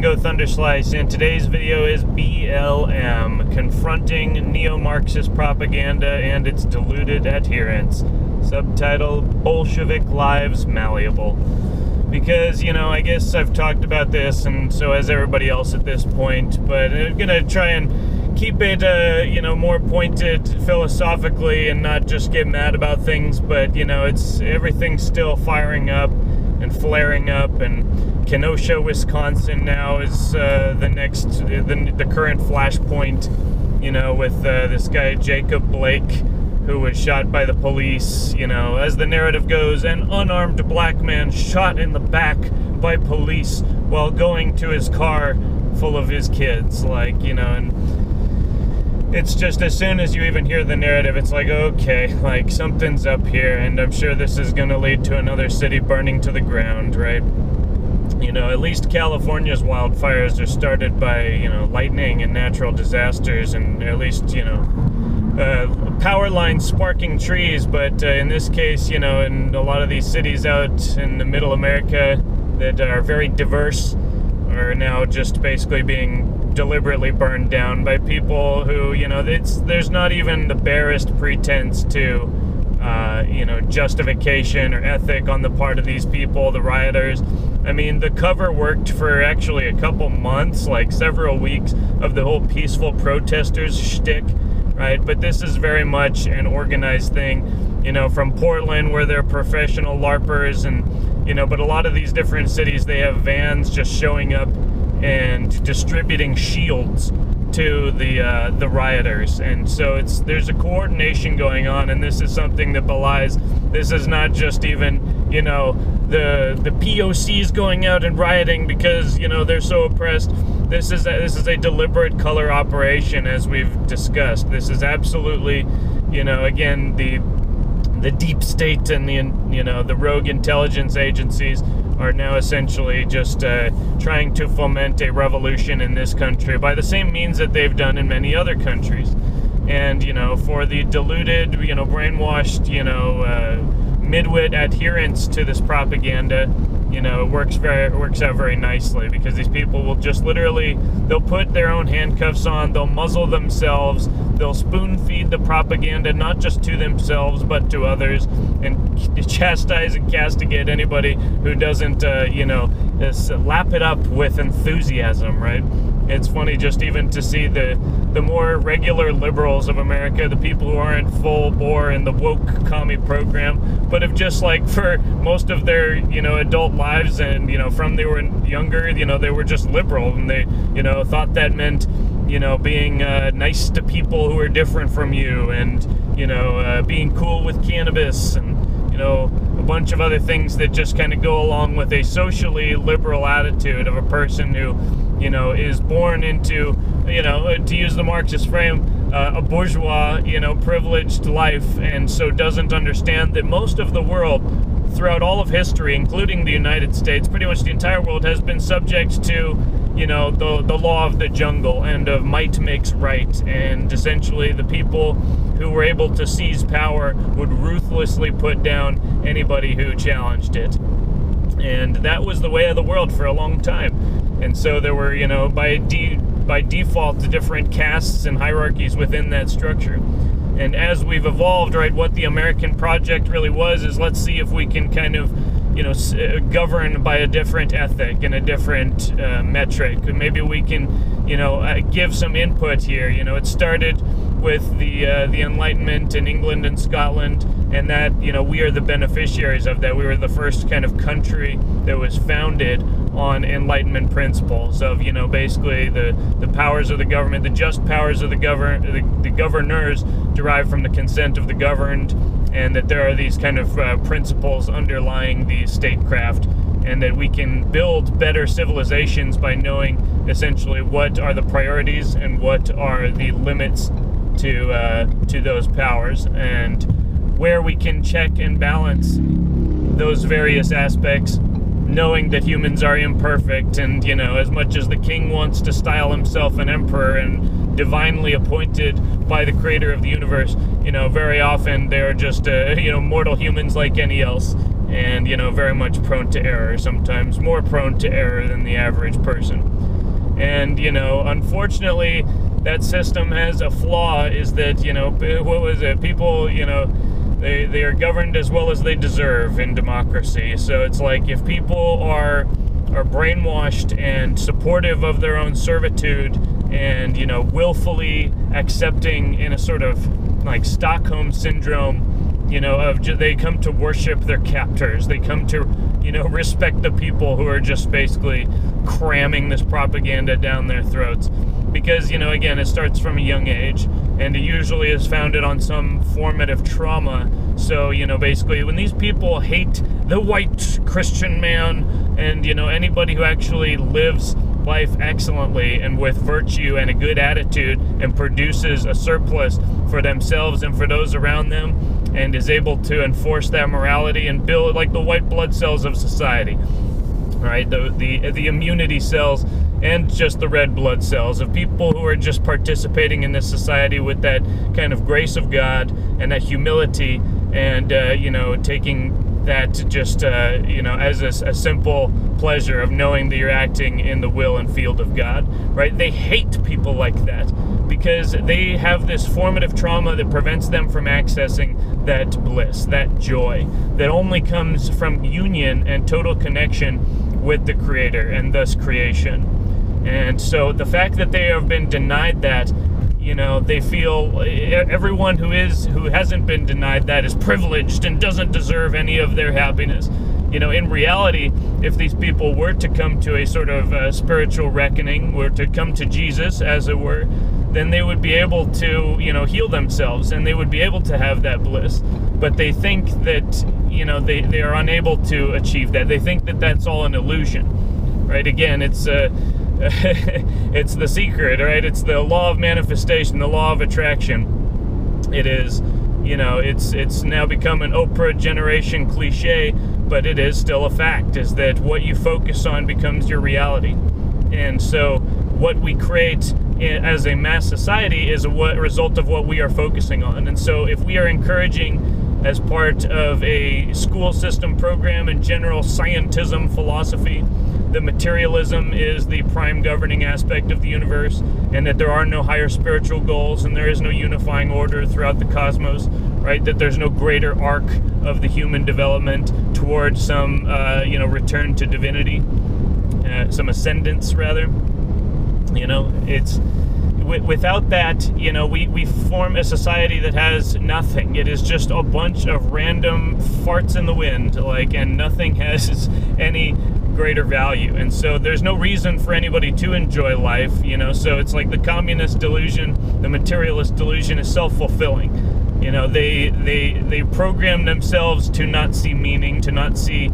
Go Thunderslice, and today's video is BLM, confronting Neo-Marxist propaganda and its deluded adherents. Subtitle, Bolshevik Lives Malleable. Because, I guess I've talked about this, and so has everybody else at this point, but I'm gonna try and keep it, more pointed philosophically and not just get mad about things, but, everything's still firing up and flaring up, and Kenosha, Wisconsin now is the current flashpoint, with this guy Jacob Blake, who was shot by the police. As the narrative goes, an unarmed black man shot in the back by police while going to his car full of his kids, and it's just, as soon as you even hear the narrative, it's like, okay, something's up here, and I'm sure this is going to lead to another city burning to the ground, right? At least California's wildfires are started by, lightning and natural disasters, and at least, power lines sparking trees, but in this case, in a lot of these cities out in the middle America that are very diverse are now just basically being deliberately burned down by people who, there's not even the barest pretense to, justification or ethic on the part of these people, the rioters. I mean, the cover worked for actually a couple months, several weeks, of the whole peaceful protesters shtick, right? But this is very much an organized thing, from Portland, where they're professional LARPers, and, but a lot of these different cities, they have vans just showing up and distributing shields to the rioters, and so there's a coordination going on, and this is something that belies, this is not just even, the POCs going out and rioting because, they're so oppressed. This is a deliberate color operation, as we've discussed. This is absolutely, again, the deep state and the rogue intelligence agencies are now essentially just trying to foment a revolution in this country by the same means that they've done in many other countries. And, for the deluded, brainwashed, midwit adherents to this propaganda, it works out very nicely, because these people will just literally, they'll put their own handcuffs on, they'll muzzle themselves, they'll spoon feed the propaganda, not just to themselves, but to others, and chastise and castigate anybody who doesn't, lap it up with enthusiasm, right? It's funny just even to see the more regular liberals of America, the people who aren't full bore in the woke commie program, but have just for most of their, adult lives and, from they were younger, they were just liberal, and they, thought that meant, being nice to people who are different from you, and, being cool with cannabis, and, a bunch of other things that just kind of go along with a socially liberal attitude of a person who, is born into, to use the Marxist frame, a bourgeois, privileged life, and so doesn't understand that most of the world, throughout all of history, including the United States, pretty much the entire world has been subject to, the law of the jungle and of might makes right, and essentially the people who were able to seize power would ruthlessly put down anybody who challenged it. And that was the way of the world for a long time. And so there were, by default, the different castes and hierarchies within that structure. And as we've evolved, right, what the American project really was is, let's see if we can kind of, govern by a different ethic and a different metric. Maybe we can, give some input here. It started with the Enlightenment in England and Scotland, and that, we are the beneficiaries of that. We were the first kind of country that was founded on Enlightenment principles of, basically the powers of the government, the just powers of the governors derived from the consent of the governed, and that there are these kind of principles underlying the statecraft, and that we can build better civilizations by knowing essentially what are the priorities and what are the limits to those powers, and where we can check and balance those various aspects, knowing that humans are imperfect, and, as much as the king wants to style himself an emperor and divinely appointed by the creator of the universe, very often they're just, mortal humans like any else, and, you know, very much prone to error, sometimes more prone to error than the average person. And, you know, unfortunately, that system has a flaw, is that, you know, what was it? People, you know, they are governed as well as they deserve in democracy. So it's like, if people are brainwashed and supportive of their own servitude and, you know, willfully accepting in a sort of like Stockholm syndrome, you know, of they come to worship their captors. They come to, you know, respect the people who are just basically cramming this propaganda down their throats. Because, you know, again, it starts from a young age, and it usually is founded on some formative trauma. So, you know, basically, when these people hate the white Christian man and, you know, anybody who actually lives life excellently and with virtue and a good attitude and produces a surplus for themselves and for those around them, and is able to enforce that morality and build like the white blood cells of society, right? The immunity cells and just the red blood cells of people who are just participating in this society with that kind of grace of God and that humility, and you know, taking that just you know, as a simple pleasure of knowing that you're acting in the will and field of God, right? They hate people like that because they have this formative trauma that prevents them from accessing that bliss, that joy that only comes from union and total connection with the Creator and thus creation. And so the fact that they have been denied that, you know, they feel everyone who hasn't been denied that is privileged and doesn't deserve any of their happiness. You know, in reality, if these people were to come to a sort of spiritual reckoning, were to come to Jesus, as it were, then they would be able to, you know, heal themselves, and they would be able to have that bliss. But they think that, you know, they are unable to achieve that. They think that that's all an illusion, right? Again, it's it's the secret, right? It's the law of manifestation, the law of attraction. It is, you know, it's now become an Oprah generation cliche, but it is still a fact, is that what you focus on becomes your reality. And so what we create as a mass society is a result of what we are focusing on. And so if we are encouraging, as part of a school system program and general scientism philosophy, that materialism is the prime governing aspect of the universe, and that there are no higher spiritual goals, and there is no unifying order throughout the cosmos, right? That there's no greater arc of the human development towards some, you know, return to divinity, some ascendance, rather. You know, it's without that, you know, we form a society that has nothing. It is just a bunch of random farts in the wind, like, and nothing has any greater value. And so there's no reason for anybody to enjoy life, you know. So it's like the communist delusion, the materialist delusion is self-fulfilling. You know, they program themselves to not see meaning, to not see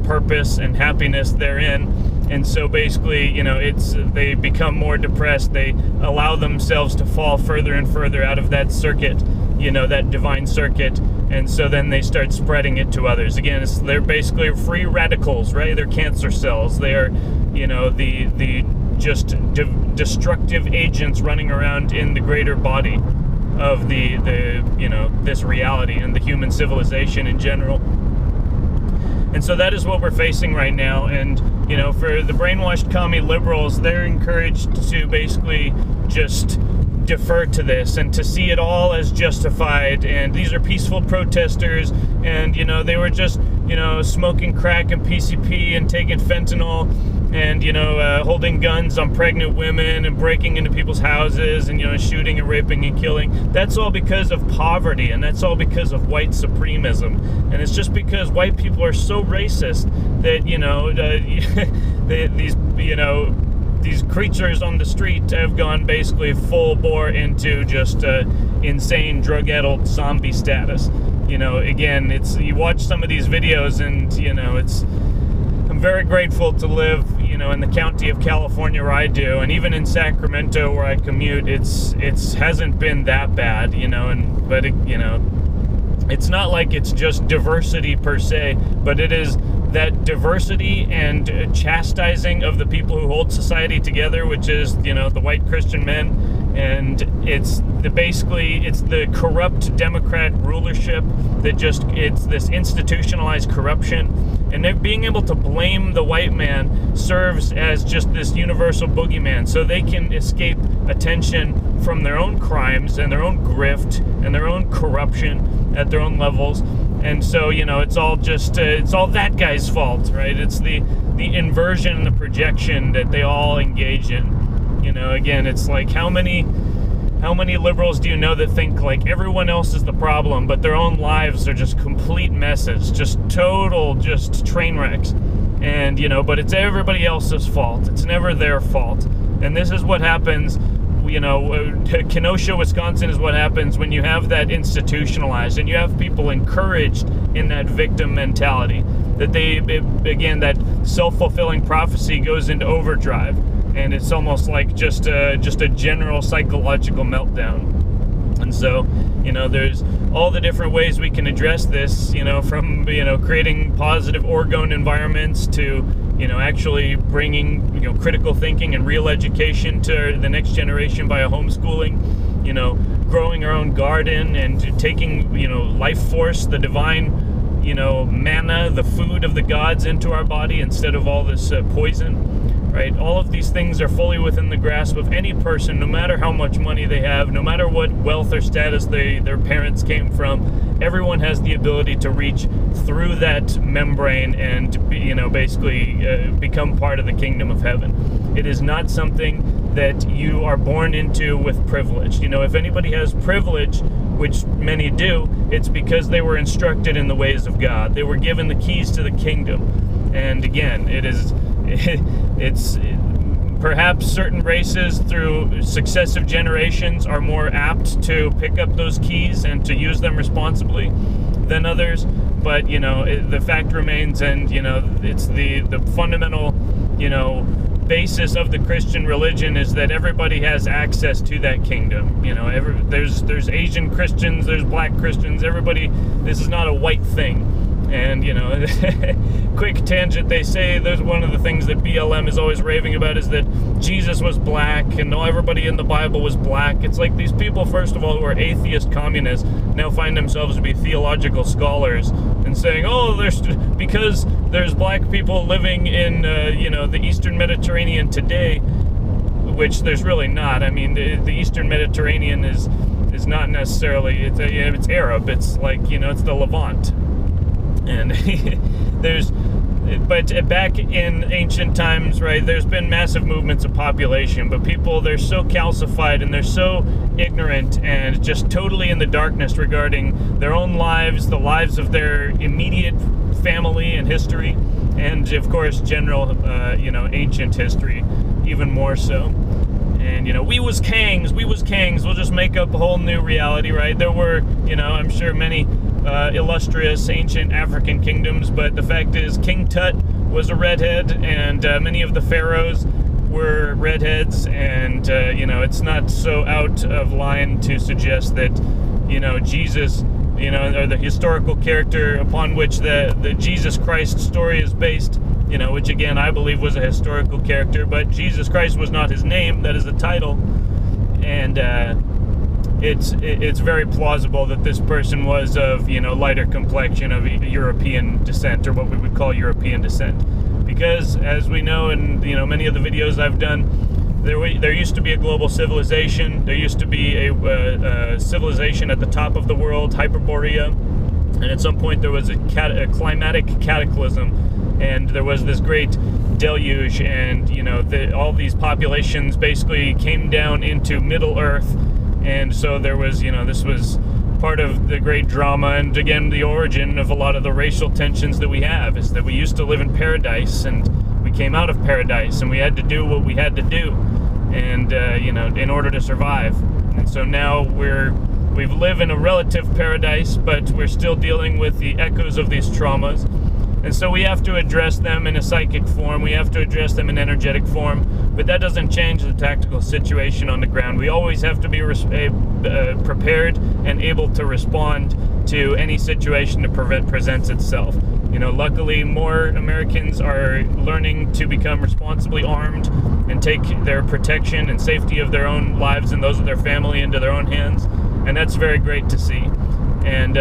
purpose and happiness therein. And so basically, you know, they become more depressed. They allow themselves to fall further and further out of that circuit, you know, that divine circuit. And so then they start spreading it to others. Again, they're basically free radicals, right? They're cancer cells. They are, you know, the just destructive agents running around in the greater body of the you know, this reality and the human civilization in general. And so that is what we're facing right now. And, you know, for the brainwashed commie liberals, they're encouraged to basically just defer to this and to see it all as justified. And these are peaceful protesters, and, you know, they were just, you know, smoking crack and PCP and taking fentanyl and, you know, holding guns on pregnant women and breaking into people's houses and, you know, shooting and raping and killing. That's all because of poverty, and that's all because of white supremism. And it's just because white people are so racist that, you know, these, you know, these creatures on the street have gone basically full bore into just insane drug-addled zombie status. You know, again, you watch some of these videos and, you know, I'm very grateful to live, you know, in the county of California where I do, and even in Sacramento where I commute, it hasn't been that bad, you know, but you know, it's not like it's just diversity per se, but it is that diversity and chastising of the people who hold society together, which is, you know, the white Christian men And it's the corrupt Democrat rulership it's this institutionalized corruption, and they're being able to blame the white man serves as just this universal boogeyman, so they can escape attention from their own crimes and their own grift and their own corruption at their own levels. And so, it's all just it's all that guy's fault, right? It's the inversion and the projection that they all engage in. Again, it's like how many liberals do you know that think like everyone else is the problem, but their own lives are just complete messes, just total, just train wrecks. And, but it's everybody else's fault. It's never their fault. And this is what happens, Kenosha, Wisconsin is what happens when you have that institutionalized and you have people encouraged in that victim mentality, that that self-fulfilling prophecy goes into overdrive. And it's almost like just a general psychological meltdown. And so, there's all the different ways we can address this, from, creating positive orgone environments to, actually bringing, critical thinking and real education to the next generation via homeschooling, growing our own garden and taking, life force, the divine, manna, the food of the gods into our body instead of all this poison. Right? All of these things are fully within the grasp of any person, no matter how much money they have, no matter what wealth or status their parents came from. Everyone has the ability to reach through that membrane and, basically become part of the kingdom of heaven. It is not something that you are born into with privilege. If anybody has privilege, which many do, it's because they were instructed in the ways of God. They were given the keys to the kingdom. And again, it's perhaps certain races through successive generations are more apt to pick up those keys and to use them responsibly than others. But, the fact remains, and, it's the fundamental, basis of the Christian religion is that everybody has access to that kingdom. There's Asian Christians, there's black Christians, everybody, this is not a white thing. And, quick tangent, they say there's one of the things that BLM is always raving about is that Jesus was black and everybody in the Bible was black. It's like these people, first of all, who are atheist communists now find themselves to be theological scholars and saying, because there's black people living in, the Eastern Mediterranean today, which there's really not. I mean, the Eastern Mediterranean is not necessarily, it's Arab. It's like, it's the Levant. And but back in ancient times, right, there's been massive movements of population, but people, they're so calcified and they're so ignorant and just totally in the darkness regarding their own lives, the lives of their immediate family and history, and of course, general, ancient history, even more so. And, we was kings, we'll just make up a whole new reality, right? There were, I'm sure many illustrious ancient African kingdoms, but the fact is King Tut was a redhead, and many of the pharaohs were redheads, and, it's not so out of line to suggest that, Jesus, or the historical character upon which the Jesus Christ story is based, which again I believe was a historical character, but Jesus Christ was not his name, that is a title. And it's very plausible that this person was of, lighter complexion, of European descent, or what we would call European descent. Because, as we know in, many of the videos I've done, there used to be a global civilization. There used to be a civilization at the top of the world, Hyperborea. And at some point there was a climatic cataclysm, and there was this great deluge, and, all these populations basically came down into Middle Earth. And so there was, this was part of the great drama, and again, the origin of a lot of the racial tensions that we have, is that we used to live in paradise, and we came out of paradise, and we had to do what we had to do, and, in order to survive. And so now we live in a relative paradise, but we're still dealing with the echoes of these traumas. And so we have to address them in a psychic form, we have to address them in energetic form, but that doesn't change the tactical situation on the ground. We always have to be prepared and able to respond to any situation that presents itself. Luckily more Americans are learning to become responsibly armed and take their protection and safety of their own lives and those of their family into their own hands, and that's very great to see. And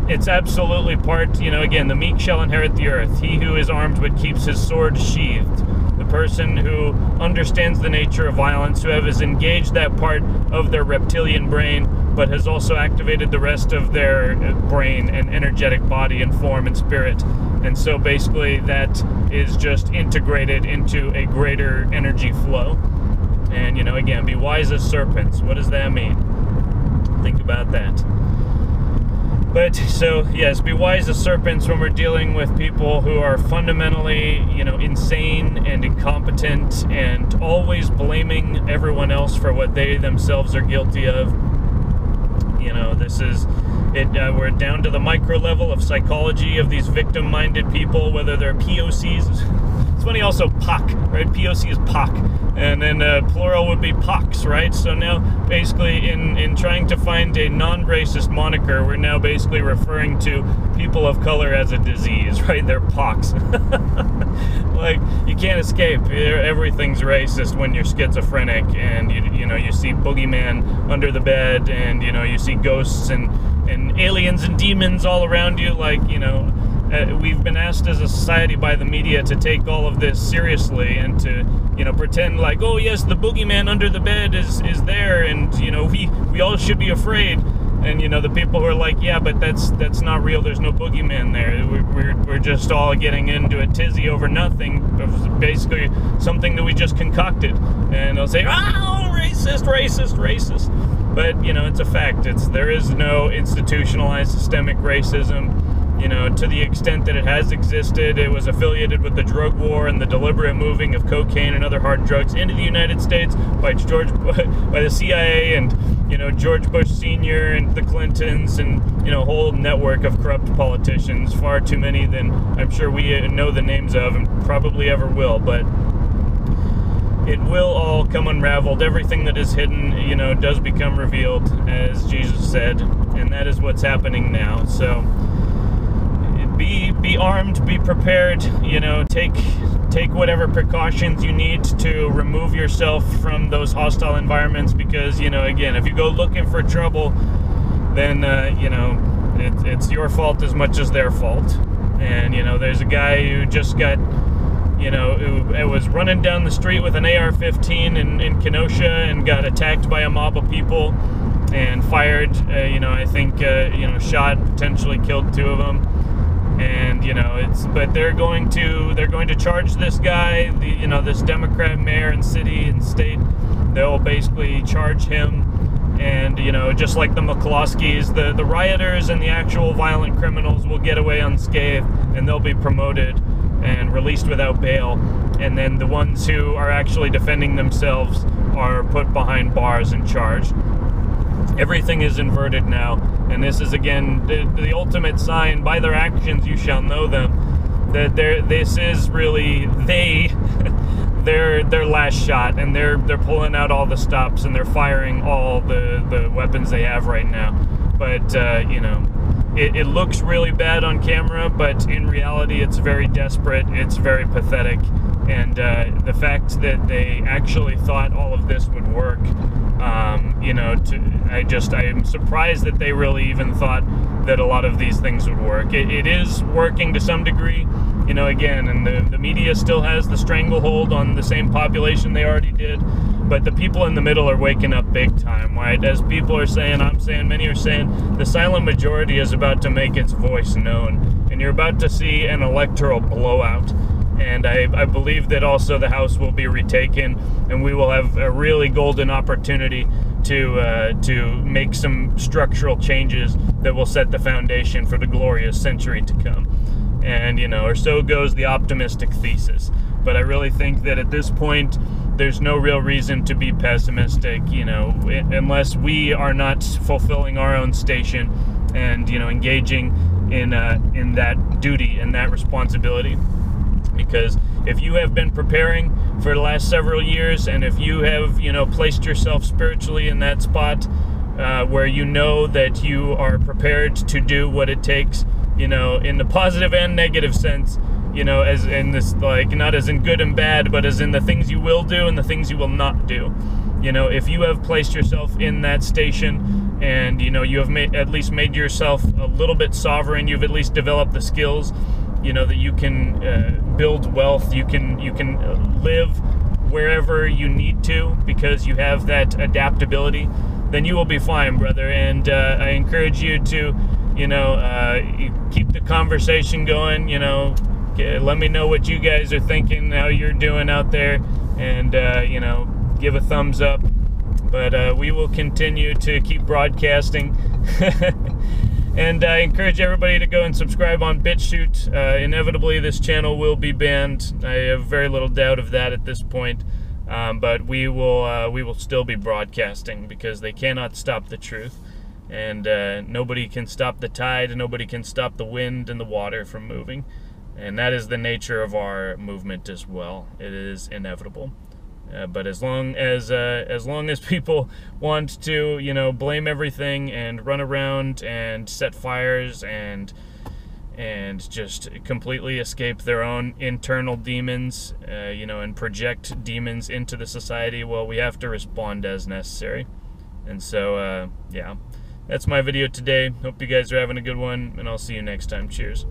it's absolutely part, again, the meek shall inherit the earth. He who is armed but keeps his sword sheathed. The person who understands the nature of violence, who has engaged that part of their reptilian brain, but has also activated the rest of their brain and energetic body and form and spirit. And so basically that is just integrated into a greater energy flow. And, again, be wise as serpents. What does that mean? Think about that. But, so, yes, be wise as serpents when we're dealing with people who are fundamentally, insane and incompetent and always blaming everyone else for what they themselves are guilty of. This is it. We're down to the micro level of psychology of these victim-minded people, whether they're POCs. It's funny, also POC, right? POC is POC, and then plural would be POCs, right? So now, basically, in trying to find a non-racist moniker, we're now basically referring to people of color as a disease, right? They're POCs. Like, you can't escape. Everything's racist when you're schizophrenic, and you see boogeyman under the bed, and you see ghosts and aliens and demons all around you. Like, we've been asked as a society by the media to take all of this seriously and to pretend like, oh yes, the boogeyman under the bed is there, and we all should be afraid. And the people who are like, yeah, but that's not real. There's no boogeyman there. We're just all getting into a tizzy over nothing. It was basically something that we just concocted. And they'll say, oh, racist. But it's a fact. There is no institutionalized systemic racism. To the extent that it has existed, it was affiliated with the drug war and the deliberate moving of cocaine and other hard drugs into the United States by the CIA and George Bush Sr. and the Clintons and a whole network of corrupt politicians, far too many than I'm sure we know the names of and probably ever will. But it will all come unraveled. Everything that is hidden, does become revealed, as Jesus said, and that is what's happening now. So be armed, be prepared, take whatever precautions you need to remove yourself from those hostile environments, because, again, if you go looking for trouble, then, it's your fault as much as their fault. And, there's a guy who just got, who was running down the street with an AR-15 in Kenosha and got attacked by a mob of people and fired, I think, shot, potentially killed 2 of them. And but they're going to charge this guy, this Democrat mayor and city and state. They'll basically charge him, and just like the McCloskeys, the rioters and the actual violent criminals will get away unscathed, and they'll be promoted and released without bail. And then the ones who are actually defending themselves are put behind bars and charged. Everything is inverted now, and this is again the ultimate sign. By their actions you shall know them. That this is really their last shot, and they're pulling out all the stops, and they're firing all the weapons they have right now. But it looks really bad on camera, but in reality it's very desperate, it's very pathetic. And the fact that they actually thought all of this would work, I am surprised that they really even thought that a lot of these things would work. It is working to some degree, again, and the media still has the stranglehold on the same population they already did, but the people in the middle are waking up big time, right? As people are saying, I'm saying, many are saying, the silent majority is about to make its voice known, and you're about to see an electoral blowout. And I believe that also the House will be retaken, and we will have a really golden opportunity to make some structural changes that will set the foundation for the glorious century to come. And, or so goes the optimistic thesis. But I really think that at this point, there's no real reason to be pessimistic, unless we are not fulfilling our own station and, engaging in that duty and that responsibility. Because if you have been preparing for the last several years, and if you have, placed yourself spiritually in that spot, where you know that you are prepared to do what it takes, you know, in the positive and negative sense, you know, as in this, like, not as in good and bad, but as in the things you will do and the things you will not do. You know, if you have placed yourself in that station and, you know, you have at least made yourself a little bit sovereign, you've at least developed the skills, you know, that you can build wealth, you can live wherever you need to because you have that adaptability, then you will be fine, brother. And I encourage you to, you know, keep the conversation going, you know. Let me know what you guys are thinking, how you're doing out there, and, you know, give a thumbs up. But we will continue to keep broadcasting. And I encourage everybody to go and subscribe on BitChute. Inevitably, this channel will be banned. I have very little doubt of that at this point. But we will still be broadcasting because they cannot stop the truth. And nobody can stop the tide, nobody can stop the wind and the water from moving. And that is the nature of our movement as well. It is inevitable. But as long as people want to, you know, blame everything and run around and set fires and just completely escape their own internal demons, you know, and project demons into the society, well, we have to respond as necessary. And so, yeah, that's my video today. Hope you guys are having a good one, and I'll see you next time. Cheers.